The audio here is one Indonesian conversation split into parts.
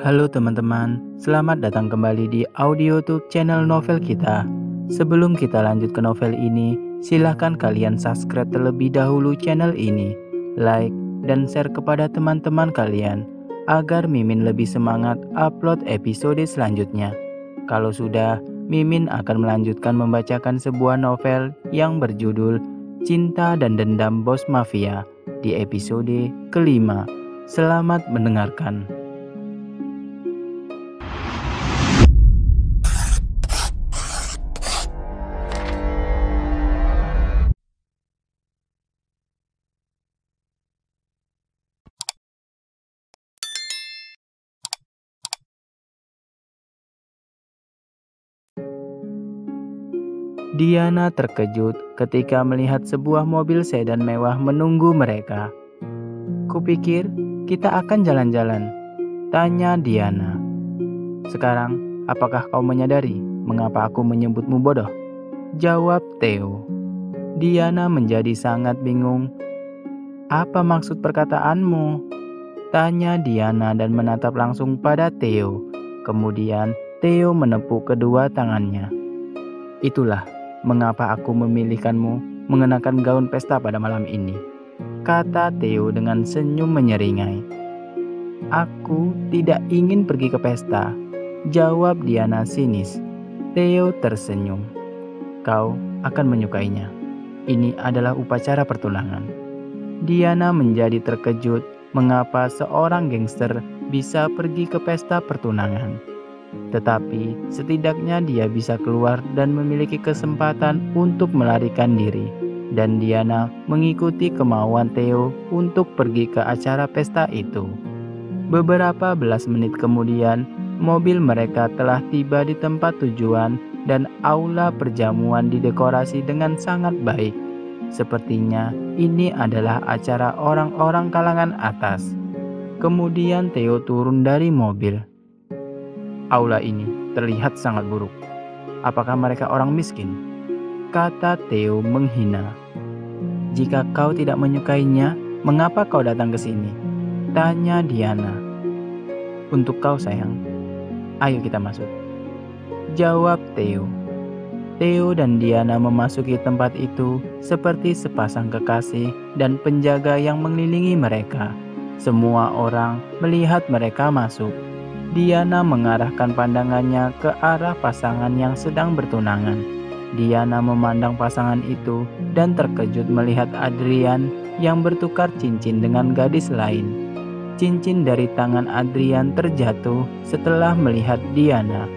Halo teman-teman, selamat datang kembali di AudioTube channel novel kita. Sebelum kita lanjut ke novel ini, silahkan kalian subscribe terlebih dahulu channel ini, like, dan share kepada teman-teman kalian, agar Mimin lebih semangat upload episode selanjutnya. Kalau sudah, Mimin akan melanjutkan membacakan sebuah novel yang berjudul Cinta dan Dendam Bos Mafia di episode kelima. Selamat mendengarkan. Diana terkejut ketika melihat sebuah mobil sedan mewah menunggu mereka. "Kupikir kita akan jalan-jalan," tanya Diana. "Sekarang, apakah kau menyadari mengapa aku menyebutmu bodoh?" jawab Theo. Diana menjadi sangat bingung. "Apa maksud perkataanmu?" tanya Diana dan menatap langsung pada Theo. Kemudian Theo menepuk kedua tangannya. "Itulah mengapa aku memilihkanmu mengenakan gaun pesta pada malam ini," kata Theo dengan senyum menyeringai. "Aku tidak ingin pergi ke pesta," jawab Diana sinis. Theo tersenyum. "Kau akan menyukainya. Ini adalah upacara pertunangan." Diana menjadi terkejut mengapa seorang gangster bisa pergi ke pesta pertunangan. Tetapi setidaknya dia bisa keluar dan memiliki kesempatan untuk melarikan diri. Dan Diana mengikuti kemauan Theo untuk pergi ke acara pesta itu. Beberapa belas menit kemudian, mobil mereka telah tiba di tempat tujuan dan aula perjamuan didekorasi dengan sangat baik. Sepertinya ini adalah acara orang-orang kalangan atas. Kemudian Theo turun dari mobil. "Aula ini terlihat sangat buruk. Apakah mereka orang miskin?" kata Theo menghina. "Jika kau tidak menyukainya, mengapa kau datang ke sini?" tanya Diana. "Untuk kau sayang, ayo kita masuk," jawab Theo. Theo dan Diana memasuki tempat itu seperti sepasang kekasih dan penjaga yang mengelilingi mereka. Semua orang melihat mereka masuk. Diana mengarahkan pandangannya ke arah pasangan yang sedang bertunangan. Diana memandang pasangan itu dan terkejut melihat Adrian yang bertukar cincin dengan gadis lain. Cincin dari tangan Adrian terjatuh setelah melihat Diana.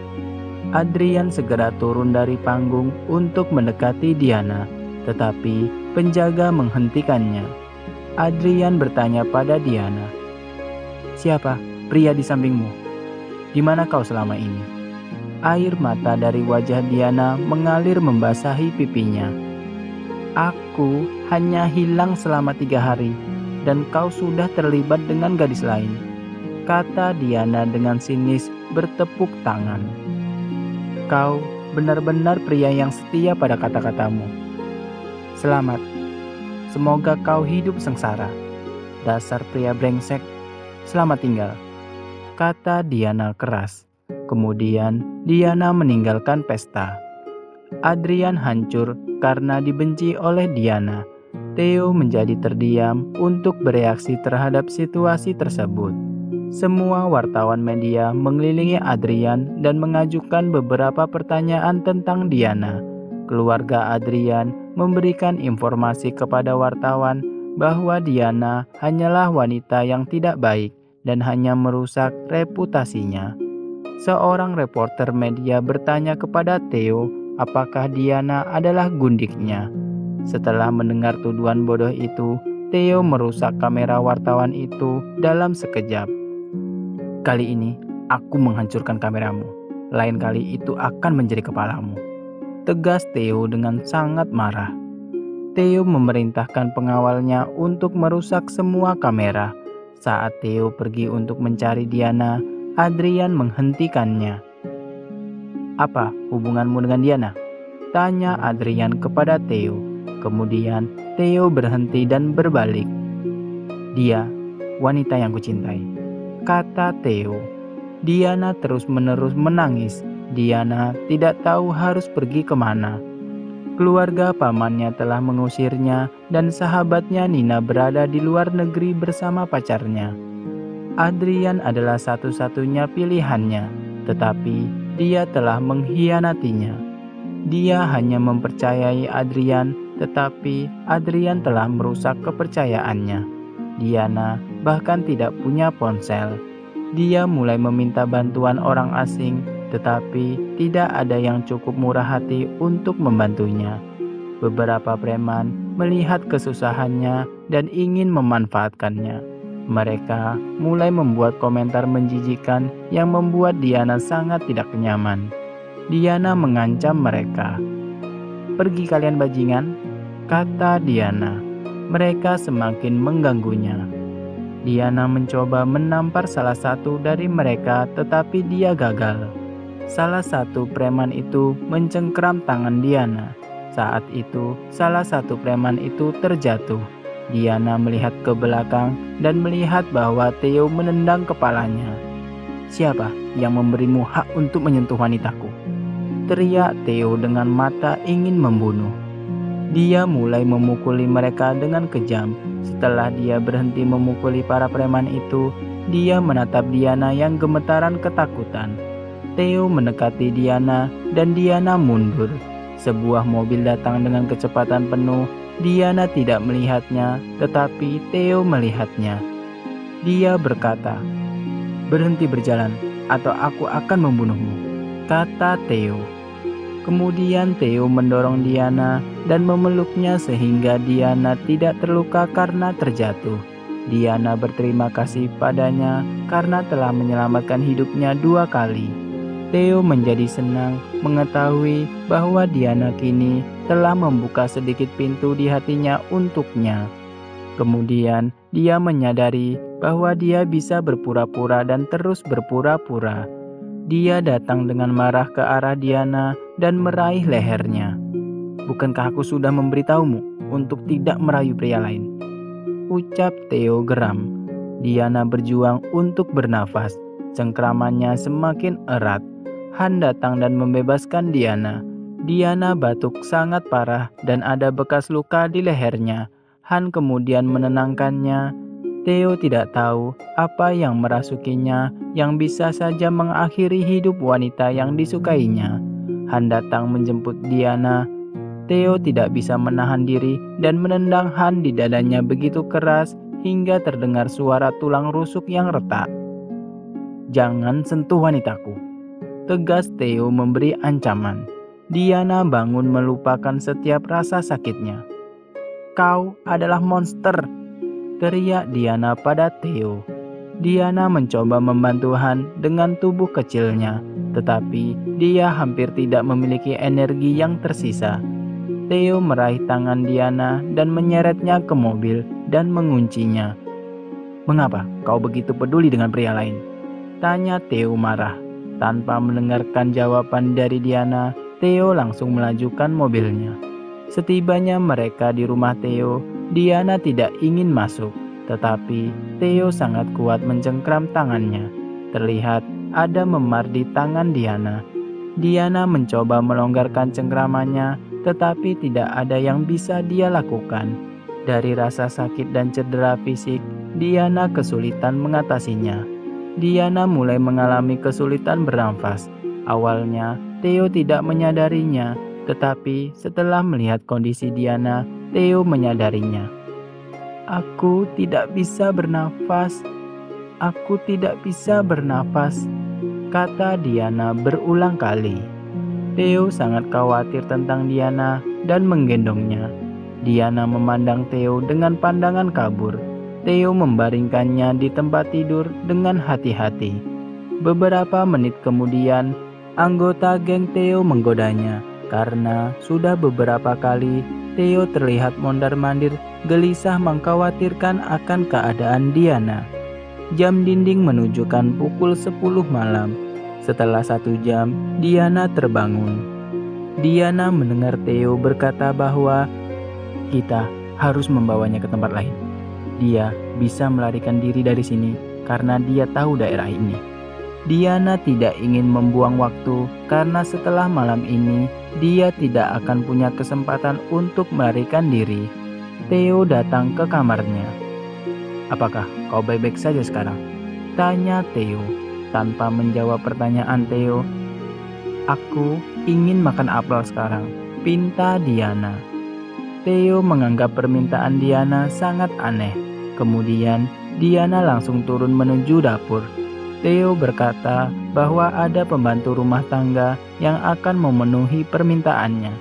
Adrian segera turun dari panggung untuk mendekati Diana, tetapi penjaga menghentikannya. Adrian bertanya pada Diana, "Siapa pria di sampingmu? Di mana kau selama ini?" Air mata dari wajah Diana mengalir membasahi pipinya. "Aku hanya hilang selama 3 hari dan kau sudah terlibat dengan gadis lain," kata Diana dengan sinis bertepuk tangan. "Kau benar-benar pria yang setia pada kata-katamu. Selamat. Semoga kau hidup sengsara. Dasar pria brengsek. Selamat tinggal," kata Diana keras. Kemudian Diana meninggalkan pesta. Adrian hancur karena dibenci oleh Diana. Theo menjadi terdiam untuk bereaksi terhadap situasi tersebut. Semua wartawan media mengelilingi Adrian dan mengajukan beberapa pertanyaan tentang Diana. Keluarga Adrian memberikan informasi kepada wartawan bahwa Diana hanyalah wanita yang tidak baik dan hanya merusak reputasinya. Seorang reporter media bertanya kepada Theo apakah Diana adalah gundiknya. Setelah mendengar tuduhan bodoh itu, Theo merusak kamera wartawan itu dalam sekejap. "Kali ini aku menghancurkan kameramu. Lain kali itu akan menjadi kepalamu," tegas Theo dengan sangat marah. Theo memerintahkan pengawalnya untuk merusak semua kamera. Saat Theo pergi untuk mencari Diana, Adrian menghentikannya. "Apa hubunganmu dengan Diana?" tanya Adrian kepada Theo. Kemudian Theo berhenti dan berbalik. "Dia wanita yang kucintai," kata Theo. Diana terus-menerus menangis. Diana tidak tahu harus pergi kemana. Keluarga pamannya telah mengusirnya dan sahabatnya Nina berada di luar negeri bersama pacarnya. Adrian adalah satu-satunya pilihannya, tetapi dia telah mengkhianatinya. Dia hanya mempercayai Adrian, tetapi Adrian telah merusak kepercayaannya. Diana bahkan tidak punya ponsel. Dia mulai meminta bantuan orang asing, tetapi tidak ada yang cukup murah hati untuk membantunya. Beberapa preman melihat kesusahannya dan ingin memanfaatkannya. Mereka mulai membuat komentar menjijikan yang membuat Diana sangat tidak nyaman. Diana mengancam mereka. "Pergi kalian bajingan," kata Diana. Mereka semakin mengganggunya. Diana mencoba menampar salah satu dari mereka, tetapi dia gagal. Salah satu preman itu mencengkram tangan Diana. Saat itu, salah satu preman itu terjatuh. Diana melihat ke belakang dan melihat bahwa Theo menendang kepalanya. "Siapa yang memberimu hak untuk menyentuh wanitaku?" teriak Theo dengan mata ingin membunuh. Dia mulai memukuli mereka dengan kejam. Setelah dia berhenti memukuli para preman itu, dia menatap Diana yang gemetaran ketakutan. Theo mendekati Diana dan Diana mundur. Sebuah mobil datang dengan kecepatan penuh. Diana tidak melihatnya, tetapi Theo melihatnya. Dia berkata, "Berhenti berjalan, atau aku akan membunuhmu," kata Theo. Kemudian Theo mendorong Diana dan memeluknya sehingga Diana tidak terluka karena terjatuh. Diana berterima kasih padanya karena telah menyelamatkan hidupnya 2 kali. Theo menjadi senang mengetahui bahwa Diana kini telah membuka sedikit pintu di hatinya untuknya. Kemudian dia menyadari bahwa dia bisa berpura-pura dan terus berpura-pura. Dia datang dengan marah ke arah Diana dan meraih lehernya. "Bukankah aku sudah memberitahumu untuk tidak merayu pria lain?" ucap Theo geram. Diana berjuang untuk bernafas. Cengkramannya semakin erat. Han datang dan membebaskan Diana. Diana batuk sangat parah dan ada bekas luka di lehernya. Han kemudian menenangkannya. Theo tidak tahu apa yang merasukinya yang bisa saja mengakhiri hidup wanita yang disukainya. Han datang menjemput Diana. Theo tidak bisa menahan diri dan menendang Han di dadanya begitu keras hingga terdengar suara tulang rusuk yang retak. "Jangan sentuh wanitaku," tegas Theo memberi ancaman. Diana bangun melupakan setiap rasa sakitnya. "Kau adalah monster," teriak Diana pada Theo. Diana mencoba membantu Han dengan tubuh kecilnya, tetapi dia hampir tidak memiliki energi yang tersisa. Theo meraih tangan Diana dan menyeretnya ke mobil dan menguncinya. "Mengapa kau begitu peduli dengan pria lain?" tanya Theo marah. Tanpa mendengarkan jawaban dari Diana, Theo langsung melajukan mobilnya. Setibanya mereka di rumah Theo, Diana tidak ingin masuk, tetapi Theo sangat kuat mencengkram tangannya. Terlihat ada memar di tangan Diana. Diana mencoba melonggarkan cengkramannya, tetapi tidak ada yang bisa dia lakukan. Dari rasa sakit dan cedera fisik, Diana kesulitan mengatasinya. Diana mulai mengalami kesulitan bernafas. Awalnya, Theo tidak menyadarinya, tetapi setelah melihat kondisi Diana, Theo menyadarinya. "Aku tidak bisa bernafas. Aku tidak bisa bernafas," kata Diana berulang kali. Theo sangat khawatir tentang Diana dan menggendongnya. Diana memandang Theo dengan pandangan kabur. Theo membaringkannya di tempat tidur dengan hati-hati. Beberapa menit kemudian, anggota geng Theo menggodanya karena sudah beberapa kali Theo terlihat mondar-mandir gelisah mengkhawatirkan akan keadaan Diana. Jam dinding menunjukkan pukul 10 malam. Setelah 1 jam, Diana terbangun. Diana mendengar Theo berkata bahwa kita harus membawanya ke tempat lain. Dia bisa melarikan diri dari sini karena dia tahu daerah ini. Diana tidak ingin membuang waktu karena setelah malam ini dia tidak akan punya kesempatan untuk melarikan diri. Theo datang ke kamarnya. "Apakah kau baik-baik saja sekarang?" tanya Theo. Tanpa menjawab pertanyaan Theo, "Aku ingin makan apel sekarang," pinta Diana. Theo menganggap permintaan Diana sangat aneh. Kemudian Diana langsung turun menuju dapur. Theo berkata bahwa ada pembantu rumah tangga yang akan memenuhi permintaannya.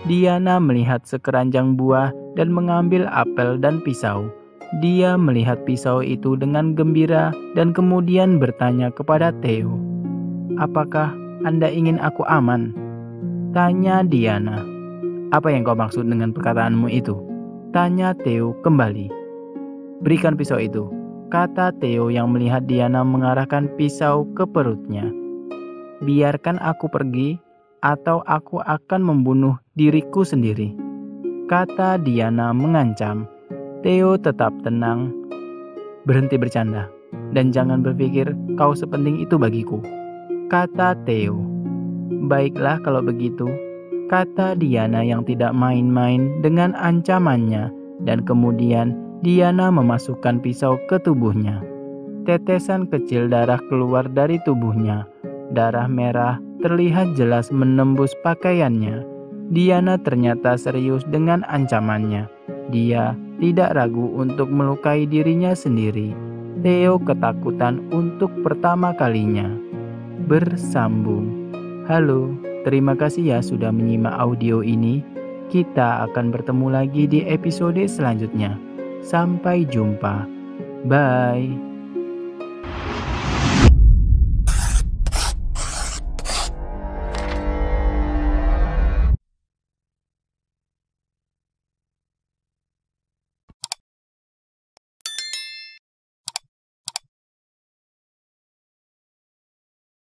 Diana melihat sekeranjang buah dan mengambil apel dan pisau. Dia melihat pisau itu dengan gembira dan kemudian bertanya kepada Theo, "Apakah Anda ingin aku aman?" tanya Diana. "Apa yang kau maksud dengan perkataanmu itu?" tanya Theo kembali. "Berikan pisau itu," kata Theo yang melihat Diana mengarahkan pisau ke perutnya. "Biarkan aku pergi atau aku akan membunuh diriku sendiri," kata Diana mengancam. Theo tetap tenang. "Berhenti bercanda dan jangan berpikir kau sepenting itu bagiku," kata Theo. "Baiklah kalau begitu," kata Diana yang tidak main-main dengan ancamannya, dan kemudian Diana memasukkan pisau ke tubuhnya. Tetesan kecil darah keluar dari tubuhnya. Darah merah terlihat jelas menembus pakaiannya. Diana ternyata serius dengan ancamannya. Dia tidak ragu untuk melukai dirinya sendiri. Theo ketakutan untuk pertama kalinya. Bersambung. Halo, terima kasih ya sudah menyimak audio ini. Kita akan bertemu lagi di episode selanjutnya. Sampai jumpa. Bye.